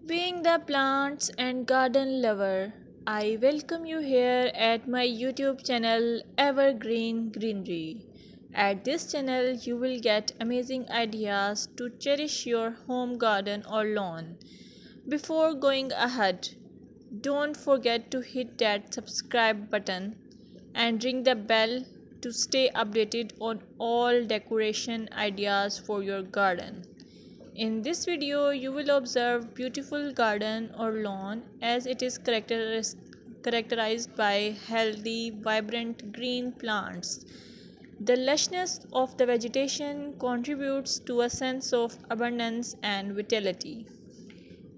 Being the plants and garden lover, I welcome you here at my YouTube channel Evergreen Greenery. At this channel, you will get amazing ideas to cherish your home garden or lawn. Before going ahead, don't forget to hit that subscribe button and ring the bell to stay updated on all decoration ideas for your garden. In this video, you will observe beautiful garden or lawn as it is characterized by healthy, vibrant green plants. The lushness of the vegetation contributes to a sense of abundance and vitality.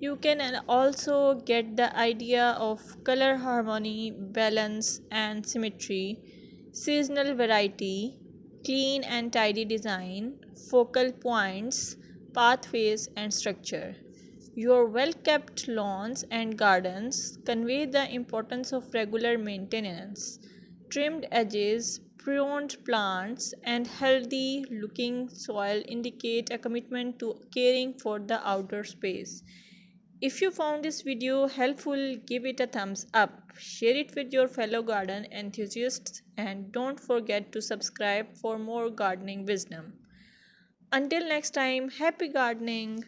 You can also get the idea of color harmony, balance, and symmetry, seasonal variety, clean and tidy design, focal points, pathways, and structure. Your well kept lawns and gardens convey the importance of regular maintenance. Trimmed edges, pruned plants, and healthy looking soil indicate a commitment to caring for the outdoor space. If you found this video helpful, give it a thumbs up, share it with your fellow garden enthusiasts, and don't forget to subscribe for more gardening wisdom. Until next time, happy gardening!